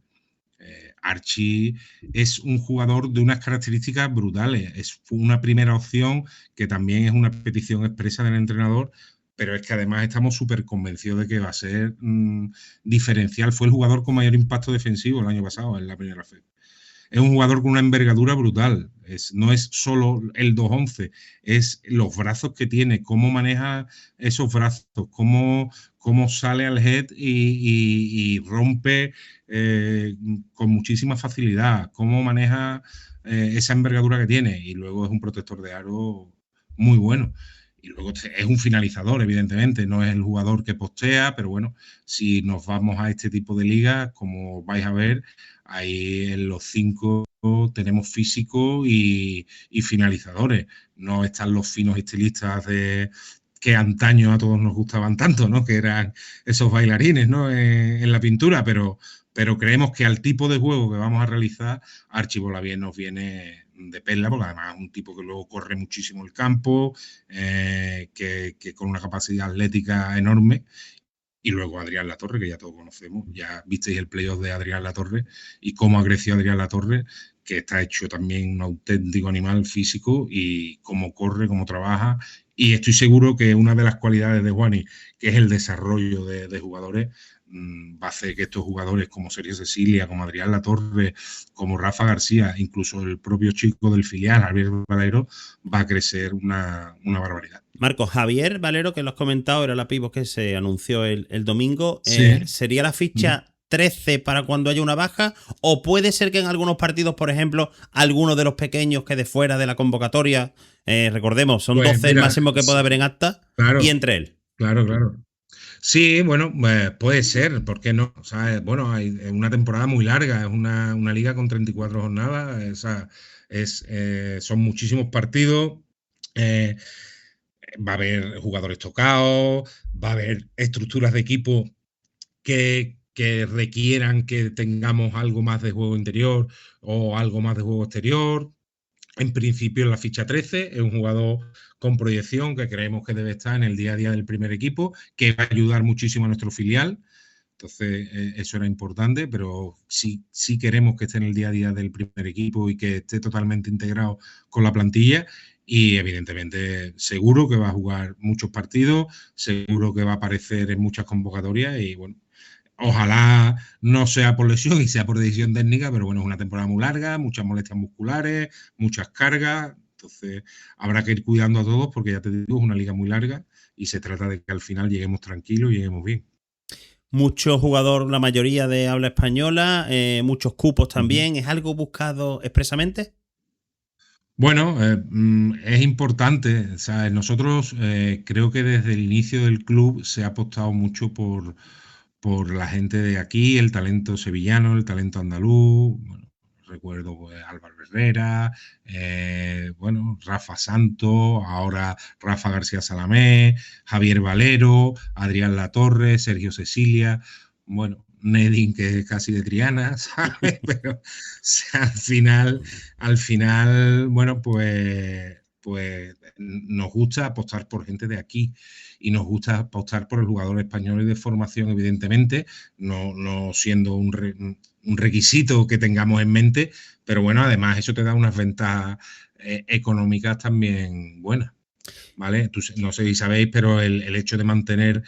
Archie es un jugador de unas características brutales. Es una primera opción que también es una petición expresa del entrenador, pero es que además estamos súper convencidos de que va a ser diferencial. Fue el jugador con mayor impacto defensivo el año pasado en la primera fase. Es un jugador con una envergadura brutal. No es solo el 2-11, es los brazos que tiene, cómo maneja esos brazos, cómo sale al head y rompe con muchísima facilidad, cómo maneja esa envergadura que tiene. Y luego es un protector de aro muy bueno. Y luego es un finalizador, evidentemente, no es el jugador que postea, pero bueno, si nos vamos a este tipo de ligas, como vais a ver, ahí en los 5 tenemos físico y finalizadores. No están los finos estilistas que antaño a todos nos gustaban tanto, ¿no? Que eran esos bailarines, ¿no? En la pintura, pero creemos que al tipo de juego que vamos a realizar, Archi Bolavier nos viene de perla, porque además es un tipo que luego corre muchísimo el campo, que con una capacidad atlética enorme. Y luego Adrián Latorre, que ya todos conocemos. Ya visteis el playoff de Adrián Latorre y cómo ha crecido Adrián Latorre, que está hecho también un auténtico animal físico, y cómo corre, cómo trabaja. Y estoy seguro que una de las cualidades de Juani, que es el desarrollo de jugadores, va a hacer que estos jugadores como Sergio Cecilia, como Adrián Latorre, como Rafa García, incluso el propio chico del filial, Javier Valero, va a crecer una barbaridad. Marcos, Javier Valero, que lo has comentado, era la pivot que se anunció el domingo. Sí. ¿Sería la ficha 13 para cuando haya una baja? ¿O puede ser que en algunos partidos, por ejemplo, algunos de los pequeños quede fuera de la convocatoria? Recordemos, son Pues 12 el máximo que puede haber en acta, claro, y entre él. Claro. Sí, bueno, puede ser, ¿por qué no? O sea, bueno, hay una temporada muy larga, es una liga con 34 jornadas, o sea, son muchísimos partidos, va a haber jugadores tocados, va a haber estructuras de equipo que requieran que tengamos algo más de juego interior o algo más de juego exterior. En principio, en la ficha 13 es un jugador con proyección que creemos que debe estar en el día a día del primer equipo, que va a ayudar muchísimo a nuestro filial. Entonces, eso era importante, pero sí queremos que esté en el día a día del primer equipo y que esté totalmente integrado con la plantilla. Y evidentemente seguro que va a jugar muchos partidos, seguro que va a aparecer en muchas convocatorias y bueno, ojalá no sea por lesión y sea por decisión técnica, pero bueno, es una temporada muy larga, muchas molestias musculares, muchas cargas, entonces habrá que ir cuidando a todos porque ya te digo, es una liga muy larga y se trata de que al final lleguemos tranquilos y lleguemos bien. Mucho jugador, la mayoría de habla española, muchos cupos también. ¿Es algo buscado expresamente? Bueno, es importante. ¿Sabes? Nosotros creo que desde el inicio del club se ha apostado mucho por la gente de aquí, el talento sevillano, el talento andaluz. Bueno, recuerdo pues, Álvaro Herrera, bueno, Rafa Santos, ahora Rafa García Salamé, Javier Valero, Adrián Latorre, Sergio Cecilia. Bueno, Nedin, que es casi de Triana, ¿sabes? Pero o sea, al final, bueno, pues nos gusta apostar por gente de aquí y nos gusta apostar por el jugador español y de formación, evidentemente, no siendo un requisito que tengamos en mente, pero bueno, además eso te da unas ventajas económicas también buenas. ¿Vale? No sé si sabéis, pero el hecho de mantener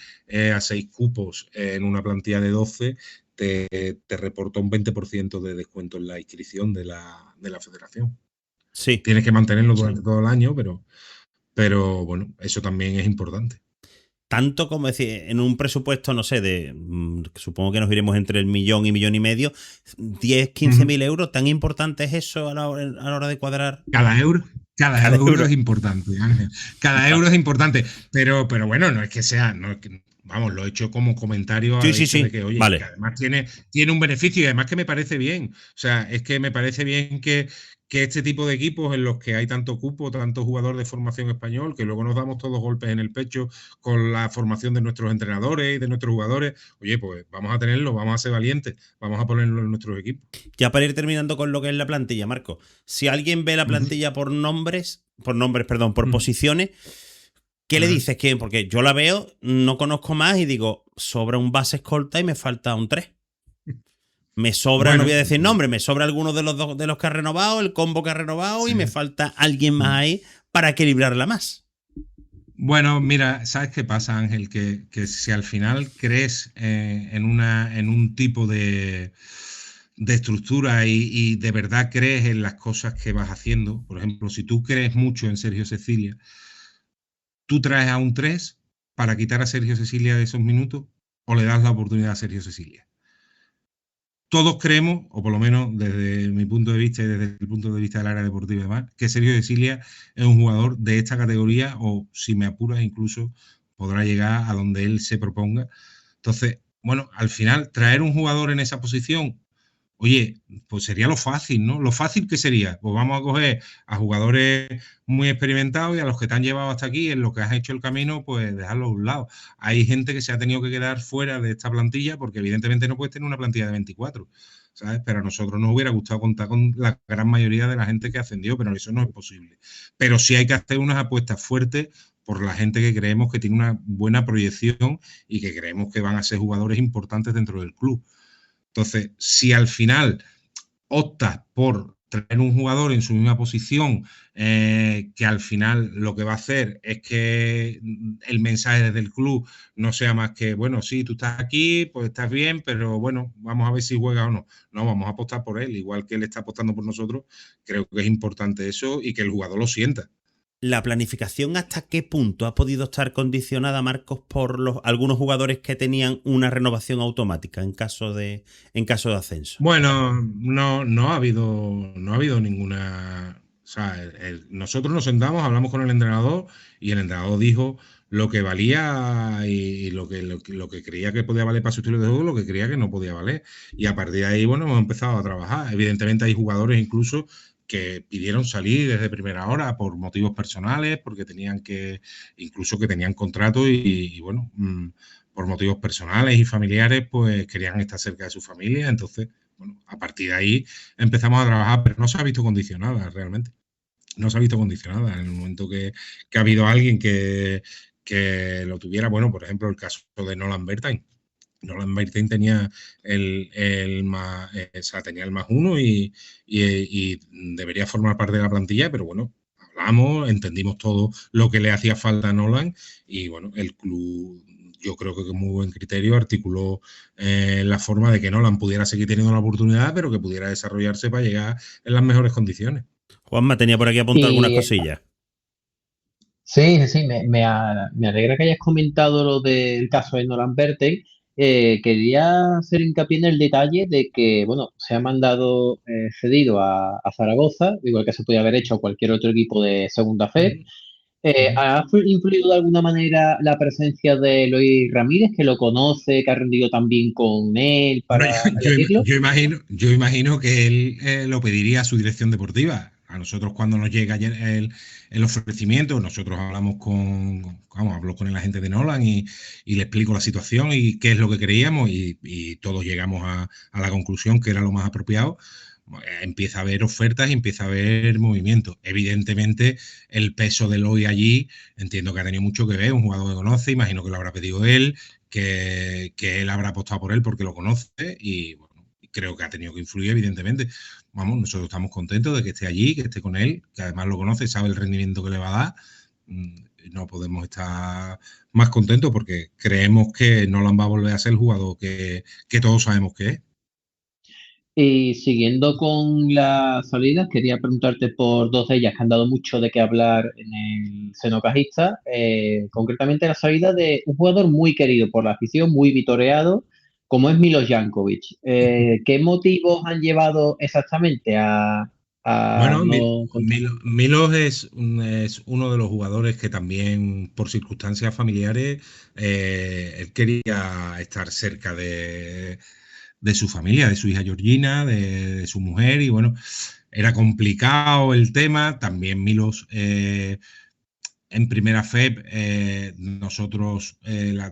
a 6 cupos en una plantilla de 12 te reporta un 20% de descuento en la inscripción de la federación. Sí. Tienes que mantenerlo durante todo el año, pero bueno, eso también es importante. Tanto como decir, en un presupuesto, no sé, supongo que nos iremos entre el 1.000.000 y 1.500.000, 10, 15.000 euros, ¿tan importante es eso a la hora de cuadrar? Cada euro es importante, Ángel. Cada euro es importante. Pero bueno, no es que sea, vamos, lo he hecho como comentario Sí. de que, oye, vale. que además tiene un beneficio y además que me parece bien. O sea, es que me parece bien que este tipo de equipos en los que hay tanto cupo, tanto jugador de formación español, que luego nos damos todos golpes en el pecho con la formación de nuestros entrenadores y de nuestros jugadores, oye, pues vamos a tenerlo, vamos a ser valientes, vamos a ponerlo en nuestros equipos. Ya para ir terminando con lo que es la plantilla, Marco, si alguien ve la plantilla por posiciones, ¿qué le dices? Porque yo la veo, no conozco más y digo, sobra un base escolta y me falta un 3. Me sobra, bueno, no voy a decir nombre, me sobra alguno de los que ha renovado, el combo que ha renovado, sí. Y me falta alguien más ahí para equilibrarla más. Bueno, mira, ¿sabes qué pasa, Ángel? Que si al final crees en un tipo de estructura y de verdad crees en las cosas que vas haciendo, por ejemplo, si tú crees mucho en Sergio Cecilia, tú traes a un 3 para quitar a Sergio Cecilia de esos minutos o le das la oportunidad a Sergio Cecilia. Todos creemos, o por lo menos desde mi punto de vista y desde el punto de vista del área deportiva y demás, que Sergio Cecilia es un jugador de esta categoría o, si me apuras, incluso podrá llegar a donde él se proponga. Entonces, bueno, al final, traer un jugador en esa posición Oye, pues sería lo fácil, ¿no? Lo fácil que sería, pues vamos a coger a jugadores muy experimentados y a los que te han llevado hasta aquí, en lo que has hecho el camino, pues dejarlos a un lado. Hay gente que se ha tenido que quedar fuera de esta plantilla porque evidentemente no puedes tener una plantilla de 24, ¿sabes? Pero a nosotros nos hubiera gustado contar con la gran mayoría de la gente que ascendió, pero eso no es posible. Pero sí hay que hacer unas apuestas fuertes por la gente que creemos que tiene una buena proyección y que creemos que van a ser jugadores importantes dentro del club. Entonces, si al final optas por traer un jugador en su misma posición, que al final lo que va a hacer es que el mensaje del club no sea más que, bueno, sí, tú estás aquí, pues estás bien, pero bueno, vamos a ver si juega o no. No, vamos a apostar por él, igual que él está apostando por nosotros. Creo que es importante eso y que el jugador lo sienta. ¿La planificación hasta qué punto ha podido estar condicionada, Marcos, por algunos jugadores que tenían una renovación automática en caso de ascenso? Bueno, no ha habido ninguna. O sea, nosotros nos sentamos, hablamos con el entrenador y el entrenador dijo lo que valía y lo que creía que podía valer para su estilo de juego, lo que creía que no podía valer. Y a partir de ahí, bueno, hemos empezado a trabajar. Evidentemente hay jugadores incluso que pidieron salir desde primera hora por motivos personales, porque incluso que tenían contrato y bueno, por motivos personales y familiares, pues querían estar cerca de su familia. Entonces, bueno, a partir de ahí empezamos a trabajar, pero no se ha visto condicionada realmente. No se ha visto condicionada. En el momento que ha habido alguien que lo tuviera, bueno, por ejemplo, el caso de Nolan Bertain. Nolan Bertain tenía o sea, tenía el más uno y debería formar parte de la plantilla, pero bueno, hablamos, entendimos todo lo que le hacía falta a Nolan y bueno, el club yo creo que con muy buen criterio articuló la forma de que Nolan pudiera seguir teniendo la oportunidad, pero que pudiera desarrollarse para llegar en las mejores condiciones. Juanma tenía por aquí apuntado algunas Y cosillas. sí, me alegra que hayas comentado lo del caso de Nolan Bertel. Quería hacer hincapié en el detalle de que, bueno, se ha mandado cedido a Zaragoza, igual que se podía haber hecho a cualquier otro equipo de segunda Uh FEP. -huh. Uh -huh. ¿Ha influido de alguna manera la presencia de Eloy Ramírez, que lo conoce, que ha rendido también con él Bueno, para elegirlo? yo imagino que él lo pediría a su dirección deportiva. A nosotros cuando nos llega el ofrecimiento, nosotros hablo con el agente de Nolan y le explico la situación y qué es lo que creíamos y todos llegamos a la conclusión que era lo más apropiado. Empieza a haber ofertas y empieza a haber movimiento. Evidentemente, el peso del hoy allí, entiendo que ha tenido mucho que ver, un jugador que conoce, imagino que lo habrá pedido él, que él habrá apostado por él porque lo conoce y bueno, creo que ha tenido que influir, evidentemente. Vamos, nosotros estamos contentos de que esté allí, que esté con él, que además lo conoce, sabe el rendimiento que le va a dar. No podemos estar más contentos porque creemos que Nolan va a volver a ser el jugador que todos sabemos que es. Y siguiendo con las salidas, quería preguntarte por dos de ellas que han dado mucho de qué hablar en el seno cajista, concretamente la salida de un jugador muy querido por la afición, muy vitoreado, como es Milos Jankovic. ¿Qué motivos han llevado exactamente a Bueno, no contar? Milos es uno de los jugadores que también por circunstancias familiares él quería estar cerca de su familia, de su hija Georgina, de su mujer y bueno, era complicado el tema. También Milos en primera FEP, nosotros,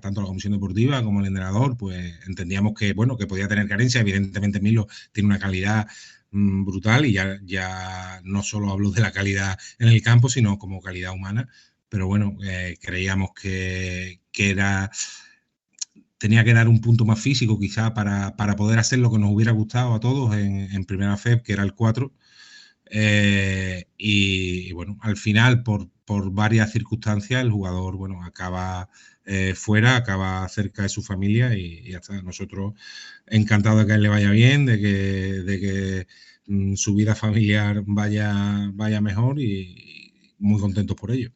tanto la comisión deportiva como el entrenador, pues entendíamos que, bueno, que podía tener carencia. Evidentemente, Milo tiene una calidad brutal y ya no solo hablo de la calidad en el campo, sino como calidad humana. Pero bueno, creíamos que tenía que dar un punto más físico quizá para poder hacer lo que nos hubiera gustado a todos en primera FEP, que era el 4. Y bueno, al final, por varias circunstancias, el jugador bueno, acaba fuera, acaba cerca de su familia y ya está. Nosotros encantados de que a él le vaya bien, de que su vida familiar vaya mejor y muy contentos por ello.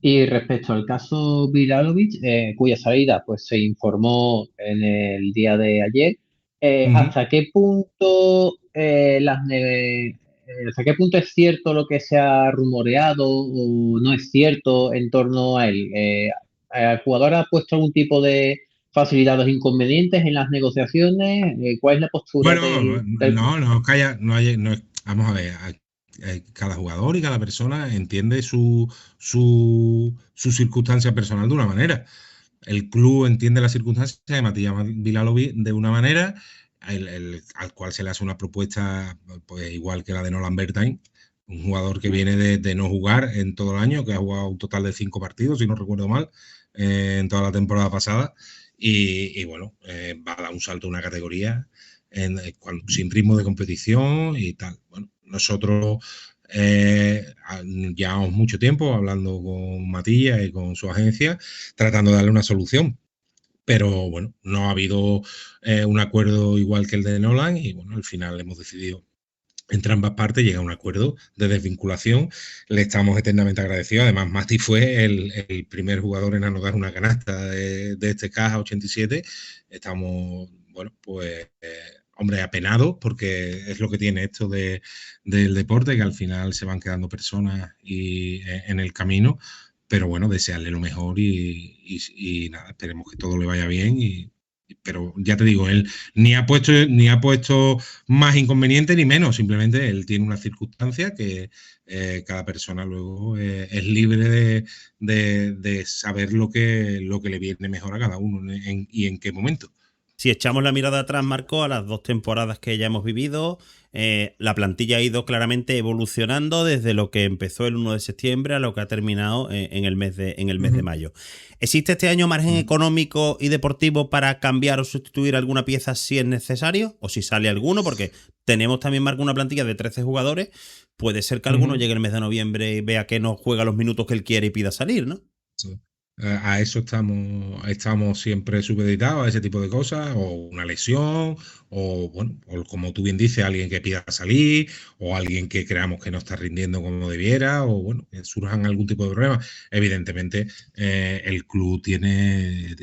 Y respecto al caso Vilalovic, cuya salida pues, se informó en el día de ayer, ¿hasta qué punto hasta qué punto es cierto lo que se ha rumoreado o no es cierto en torno a él? ¿El jugador ha puesto algún tipo de facilidades o inconvenientes en las negociaciones? ¿Cuál es la postura Bueno, no, calla, vamos a ver, cada jugador y cada persona entiende su circunstancia personal de una manera. El club entiende las circunstancias de Matías Villalobí de una manera, al cual se le hace una propuesta pues igual que la de Nolan Bertain, un jugador que viene de no jugar en todo el año, que ha jugado un total de 5 partidos, si no recuerdo mal, en toda la temporada pasada. Y bueno, va a dar un salto a una categoría sin ritmo de competición y tal. Bueno, nosotros llevamos mucho tiempo hablando con Matías y con su agencia, tratando de darle una solución. Pero bueno, no ha habido un acuerdo igual que el de Nolan y bueno, al final hemos decidido entre ambas partes llega a un acuerdo de desvinculación. Le estamos eternamente agradecidos. Además, Mati fue el primer jugador en anotar una canasta de este Caja 87. Estamos, bueno, pues, hombre, apenados porque es lo que tiene esto del deporte, que al final se van quedando personas en el camino. Pero bueno, desearle lo mejor y nada, esperemos que todo le vaya bien pero ya te digo, él ni ha puesto más inconveniente ni menos, simplemente él tiene una circunstancia que cada persona luego es libre de saber lo que le viene mejor a cada uno y en qué momento. Si echamos la mirada atrás, Marco, a las 2 temporadas que ya hemos vivido, la plantilla ha ido claramente evolucionando desde lo que empezó el 1 de septiembre a lo que ha terminado en el mes de mayo. ¿Existe este año margen económico y deportivo para cambiar o sustituir alguna pieza si es necesario? ¿O si sale alguno? Porque tenemos también, Marco, una plantilla de 13 jugadores. Puede ser que alguno llegue el mes de noviembre y vea que no juega los minutos que él quiere y pida salir, ¿no? Sí. A eso estamos siempre supeditados, a ese tipo de cosas, o una lesión, o bueno, o como tú bien dices, alguien que pida salir, o alguien que creamos que no está rindiendo como debiera, o bueno, que surjan algún tipo de problema. Evidentemente, el club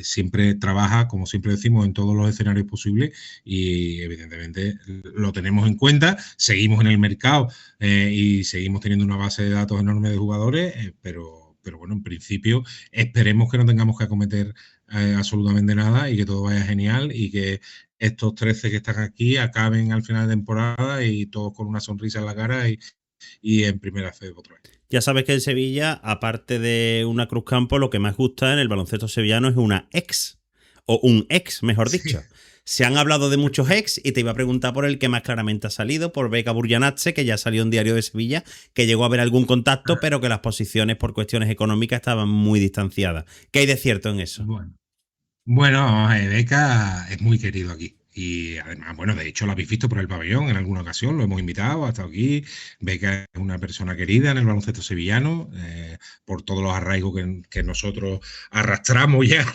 siempre trabaja, como siempre decimos, en todos los escenarios posibles, y evidentemente lo tenemos en cuenta, seguimos en el mercado y seguimos teniendo una base de datos enorme de jugadores, pero bueno, en principio esperemos que no tengamos que acometer absolutamente nada y que todo vaya genial y que estos 13 que están aquí acaben al final de temporada y todos con una sonrisa en la cara y en primera fe otra vez. Ya sabes que en Sevilla, aparte de una Cruz Campo, lo que más gusta en el baloncesto sevillano es una ex, o un ex, mejor dicho. Sí. Se han hablado de muchos ex y te iba a preguntar por el que más claramente ha salido, por Beka Burjanadze, que ya salió en Diario de Sevilla, que llegó a haber algún contacto, pero que las posiciones por cuestiones económicas estaban muy distanciadas. ¿Qué hay de cierto en eso? Bueno, Beka es muy querido aquí. Y además, bueno, de hecho lo habéis visto por el pabellón en alguna ocasión, lo hemos invitado, ha estado aquí. Beka es una persona querida en el baloncesto sevillano, por todos los arraigos que nosotros arrastramos ya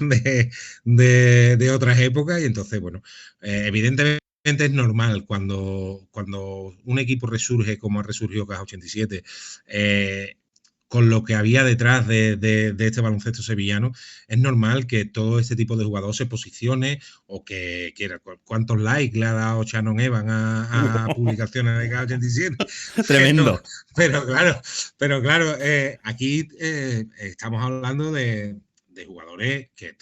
de otras épocas. Y entonces, bueno, evidentemente es normal cuando un equipo resurge como ha resurgido Caja 87, con lo que había detrás de este baloncesto sevillano, es normal que todo este tipo de jugador se posicione o que quiera. ¿Cuántos likes le ha dado Shannon Evans a publicaciones de K87? Tremendo. Pero claro, aquí estamos hablando de jugadores que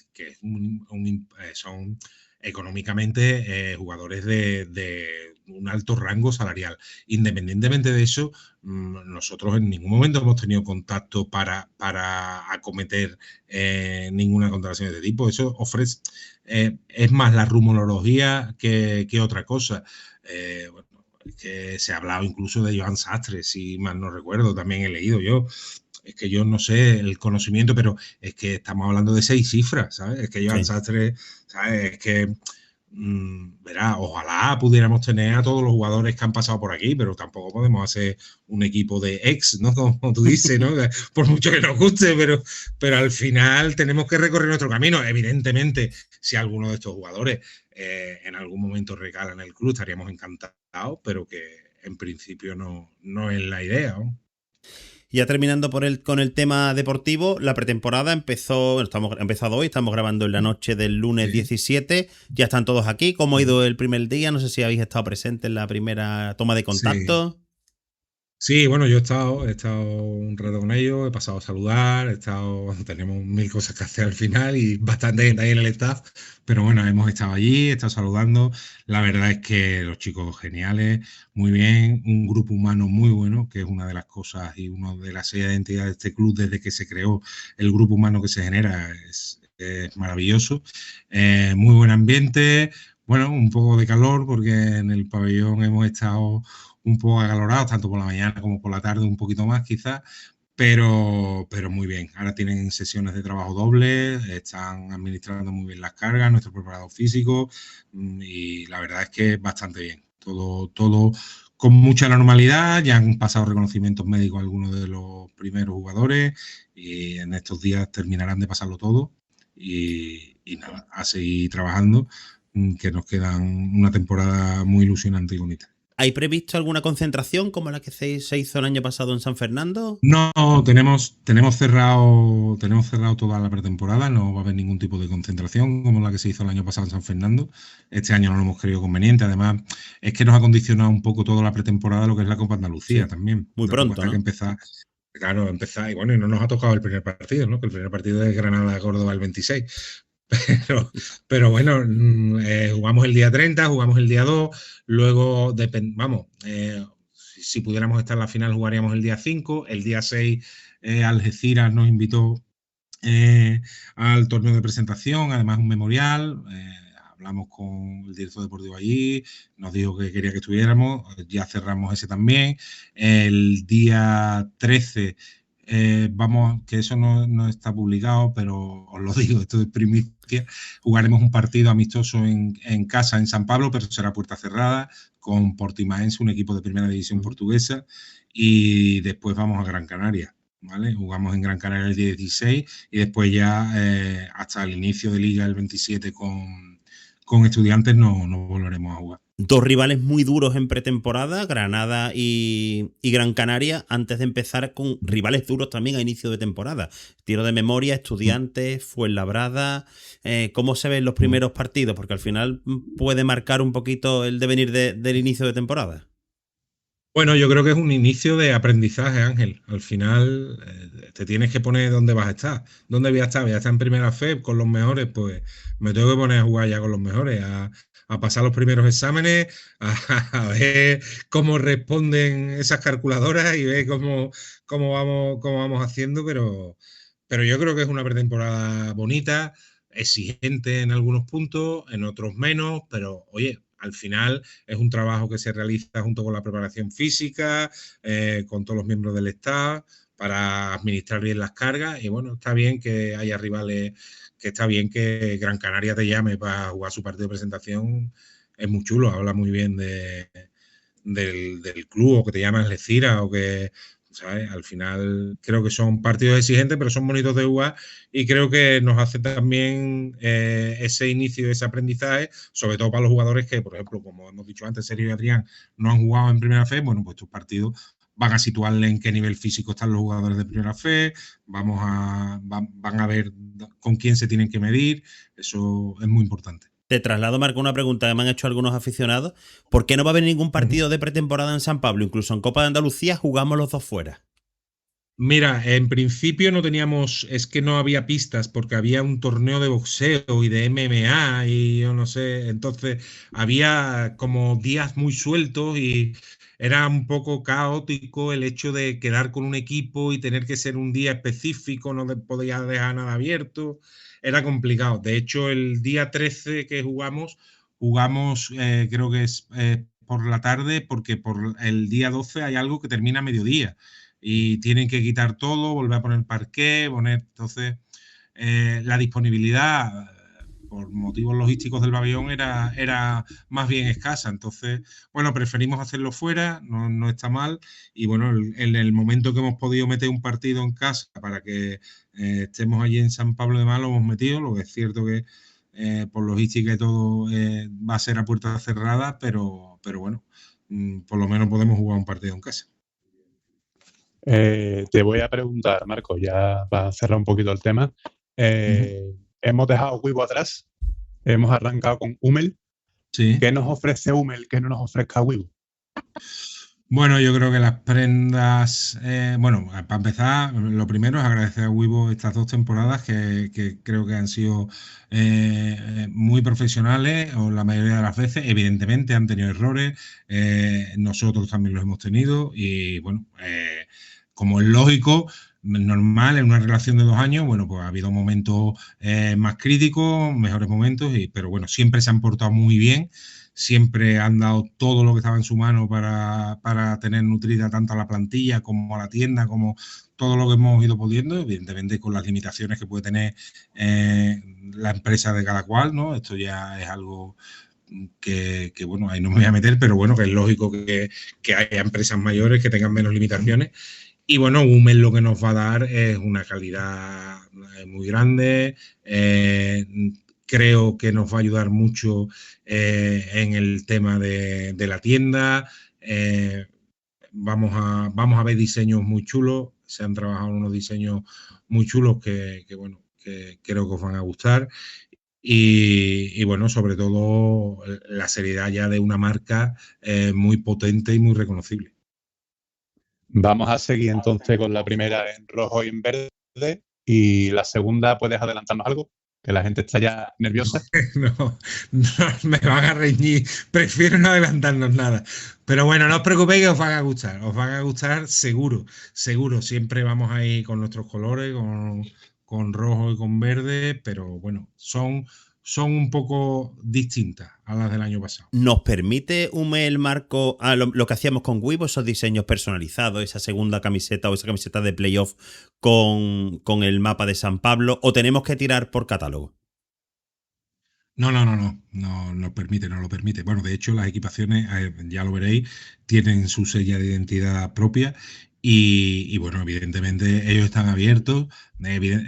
son económicamente jugadores de un alto rango salarial. Independientemente de eso, nosotros en ningún momento hemos tenido contacto para acometer ninguna contratación de este tipo. Eso ofrece, es más la rumorología que otra cosa. Bueno, que se ha hablado incluso de Joan Sastre, si mal no recuerdo, también he leído yo. Es que yo no sé el conocimiento, pero es que estamos hablando de 6 cifras, ¿sabes? Es que Joan Sastre, ¿sabes? Es que, verá, ojalá pudiéramos tener a todos los jugadores que han pasado por aquí, pero tampoco podemos hacer un equipo de ex, ¿no? Como tú dices, ¿no? Por mucho que nos guste, pero al final tenemos que recorrer nuestro camino. Evidentemente, si alguno de estos jugadores en algún momento recala en el club, estaríamos encantados, pero que en principio no es la idea, ¿no? Ya terminando con el tema deportivo, la pretemporada empezado hoy, estamos grabando en la noche del lunes 17, ya están todos aquí. ¿Cómo ha ido el primer día? No sé si habéis estado presentes en la primera toma de contacto. Sí, bueno, yo he estado un rato con ellos, he pasado a saludar, tenemos mil cosas que hacer al final y bastante gente ahí en el staff, pero bueno, hemos estado allí, he estado saludando. La verdad es que los chicos geniales, muy bien, un grupo humano muy bueno, que es una de las cosas y una de las sellas de identidad de este club desde que se creó, el grupo humano que se genera es maravilloso. Muy buen ambiente, bueno, un poco de calor porque en el pabellón hemos estado un poco acalorados, tanto por la mañana como por la tarde, un poquito más quizás, pero muy bien. Ahora tienen sesiones de trabajo doble, están administrando muy bien las cargas, nuestro preparador físico, y la verdad es que bastante bien. Todo con mucha normalidad, ya han pasado reconocimientos médicos algunos de los primeros jugadores y en estos días terminarán de pasarlo todo y nada, a seguir trabajando, que nos quedan una temporada muy ilusionante y bonita. ¿Hay previsto alguna concentración como la que se hizo el año pasado en San Fernando? No, tenemos cerrado toda la pretemporada, no va a haber ningún tipo de concentración como la que se hizo el año pasado en San Fernando. Este año no lo hemos creído conveniente, además es que nos ha condicionado un poco toda la pretemporada lo que es la Copa Andalucía Sí, también. muy Tampoco pronto, hasta que ¿no? empezar, claro, empezar, y bueno, y no nos ha tocado el primer partido, ¿no? Que el primer partido es Granada-Córdoba el 26. Pero bueno, jugamos el día 30, jugamos el día 2, luego, vamos, si pudiéramos estar en la final jugaríamos el día 5, el día 6 Algeciras nos invitó al torneo de presentación, además un memorial, hablamos con el director deportivo allí, nos dijo que quería que estuviéramos, ya cerramos ese también, el día 13 vamos, que eso no está publicado, pero os lo digo, esto es primicia, jugaremos un partido amistoso en casa en San Pablo, pero será puerta cerrada, con Portimaense, un equipo de primera división portuguesa, y después vamos a Gran Canaria. ¿Vale? Jugamos en Gran Canaria el día 16 y después ya hasta el inicio de liga el 27 con Estudiantes no volveremos a jugar. Dos rivales muy duros en pretemporada, Granada y Gran Canaria, antes de empezar con rivales duros también a inicio de temporada. Tiro de memoria, Estudiantes, Fuenlabrada. ¿Cómo se ven los primeros partidos? Porque al final puede marcar un poquito el devenir del inicio de temporada. Bueno, yo creo que es un inicio de aprendizaje, Ángel. Al final te tienes que poner dónde vas a estar. ¿Dónde voy a estar? Voy a estar en primera FEP con los mejores, pues me tengo que poner a jugar ya con los mejores, a pasar los primeros exámenes, a ver cómo responden esas calculadoras y ver cómo vamos haciendo, pero yo creo que es una pretemporada bonita, exigente en algunos puntos, en otros menos, pero oye, al final es un trabajo que se realiza junto con la preparación física, con todos los miembros del staff, para administrar bien las cargas. Y bueno, está bien que haya rivales, que está bien que Gran Canaria te llame para jugar su partido de presentación. Es muy chulo, habla muy bien del club, o que te llaman Algeciras, o que, ¿sabes? Al final creo que son partidos exigentes, pero son bonitos de jugar y creo que nos hace también ese inicio, ese aprendizaje, sobre todo para los jugadores que, por ejemplo, como hemos dicho antes, Sergio y Adrián no han jugado en primera fe. Bueno, pues estos partidos van a situarle en qué nivel físico están los jugadores de primera fe, van a ver con quién se tienen que medir, eso es muy importante. Te traslado, Marco, una pregunta que me han hecho algunos aficionados. ¿Por qué no va a haber ningún partido de pretemporada en San Pablo? Incluso en Copa de Andalucía jugamos los dos fuera. Mira, en principio no teníamos, es que no había pistas porque había un torneo de boxeo y de MMA y yo no sé, entonces había como días muy sueltos y era un poco caótico el hecho de quedar con un equipo y tener que ser un día específico, no podía dejar nada abierto, era complicado. De hecho, el día 13 que jugamos creo que es por la tarde porque por el día 12 hay algo que termina a mediodía y tienen que quitar todo, volver a poner parqué, entonces la disponibilidad por motivos logísticos del pabellón era más bien escasa, entonces bueno, preferimos hacerlo fuera, no está mal, y bueno, en el momento que hemos podido meter un partido en casa para que estemos allí en San Pablo de Mar, lo hemos metido, lo que es cierto que por logística y todo va a ser a puerta cerrada, pero bueno, por lo menos podemos jugar un partido en casa. Te voy a preguntar, Marco, ya para cerrar un poquito el tema. Hemos dejado Wibo atrás, hemos arrancado con Hummel. Sí. ¿Qué nos ofrece Hummel que no nos ofrezca Wibo? Bueno, yo creo que las prendas, bueno, para empezar, lo primero es agradecer a Wibo estas 2 temporadas que creo que han sido muy profesionales, o la mayoría de las veces. Evidentemente han tenido errores, nosotros también los hemos tenido y bueno, como es lógico, normal en una relación de 2 años, bueno, pues ha habido momentos más críticos, mejores momentos, pero bueno, siempre se han portado muy bien. Siempre han dado todo lo que estaba en su mano para tener nutrida tanto a la plantilla como a la tienda, como todo lo que hemos ido pudiendo, evidentemente con las limitaciones que puede tener la empresa de cada cual, ¿no? Esto ya es algo bueno, ahí no me voy a meter, pero bueno, que es lógico que haya empresas mayores que tengan menos limitaciones. Y bueno, Hummel lo que nos va a dar es una calidad muy grande. Creo que nos va a ayudar mucho en el tema de la tienda. Vamos a ver diseños muy chulos. Se han trabajado unos diseños muy chulos bueno, que creo que os van a gustar. Y bueno, sobre todo la seriedad ya de una marca muy potente y muy reconocible. Vamos a seguir entonces con la primera en rojo y en verde. Y la segunda, ¿puedes adelantarnos algo? Que la gente está ya nerviosa. No, no me van a reñir. Prefiero no adelantarnos nada. Pero bueno, no os preocupéis que os van a gustar. Os van a gustar seguro, seguro. Siempre vamos ahí con nuestros colores, con rojo y con verde, pero bueno, son un poco distintas a las del año pasado. ¿Nos permite Hummel, Marco, lo que hacíamos con Wibo, esos diseños personalizados, esa segunda camiseta o esa camiseta de playoff con el mapa de San Pablo, o tenemos que tirar por catálogo? No lo permite, no lo permite. Bueno, de hecho, las equipaciones, ya lo veréis, tienen su sella de identidad propia y bueno, evidentemente ellos están abiertos.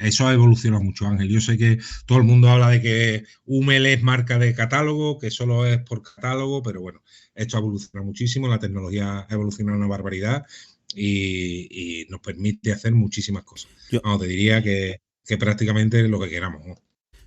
Eso ha evolucionado mucho, Ángel. Yo sé que todo el mundo habla de que Hummel es marca de catálogo, que solo es por catálogo, pero bueno, esto ha evolucionado muchísimo, la tecnología ha evolucionado una barbaridad y nos permite hacer muchísimas cosas. Vamos, te diría que prácticamente lo que queramos, ¿no?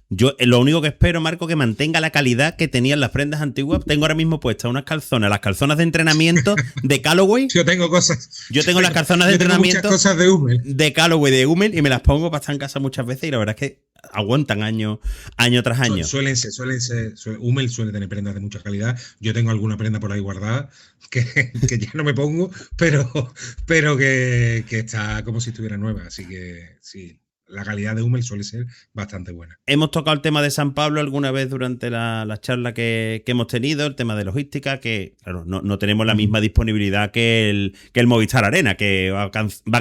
Yo lo único que espero, Marco, que mantenga la calidad que tenían las prendas antiguas. Tengo ahora mismo puestas unas calzonas, las calzonas de entrenamiento de Callaway. Yo tengo cosas. Yo tengo las calzonas de entrenamiento muchas cosas de Hummel. de Callaway, de Hummel, y me las pongo para estar en casa muchas veces y la verdad es que aguantan año tras año. Suelen ser. Hummel suele tener prendas de mucha calidad. Yo tengo alguna prenda por ahí guardada que ya no me pongo, pero que está como si estuviera nueva. Así que sí, la calidad de Hummel suele ser bastante buena. Hemos tocado el tema de San Pablo alguna vez durante la charla que hemos tenido, el tema de logística, que claro, no tenemos la misma disponibilidad que el Movistar Arena, que va a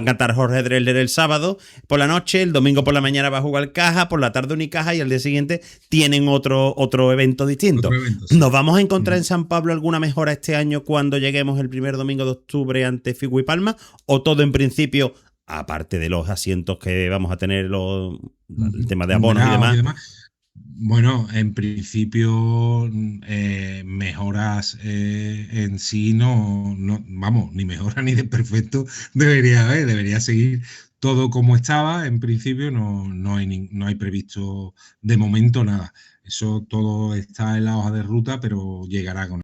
cantar Jorge Drexler el sábado por la noche, el domingo por la mañana va a jugar Caja, por la tarde Unicaja y al día siguiente tienen otro evento distinto. Sí. ¿Nos vamos a encontrar en San Pablo alguna mejora este año cuando lleguemos el primer domingo de octubre ante Figu y Palma? ¿O todo en principio, aparte de los asientos que vamos a tener, el tema de abonos y demás? Bueno, en principio mejoras en sí vamos, ni mejora ni de perfecto debería haber, debería seguir todo como estaba. En principio no hay previsto de momento nada. Eso todo está en la hoja de ruta, pero llegará con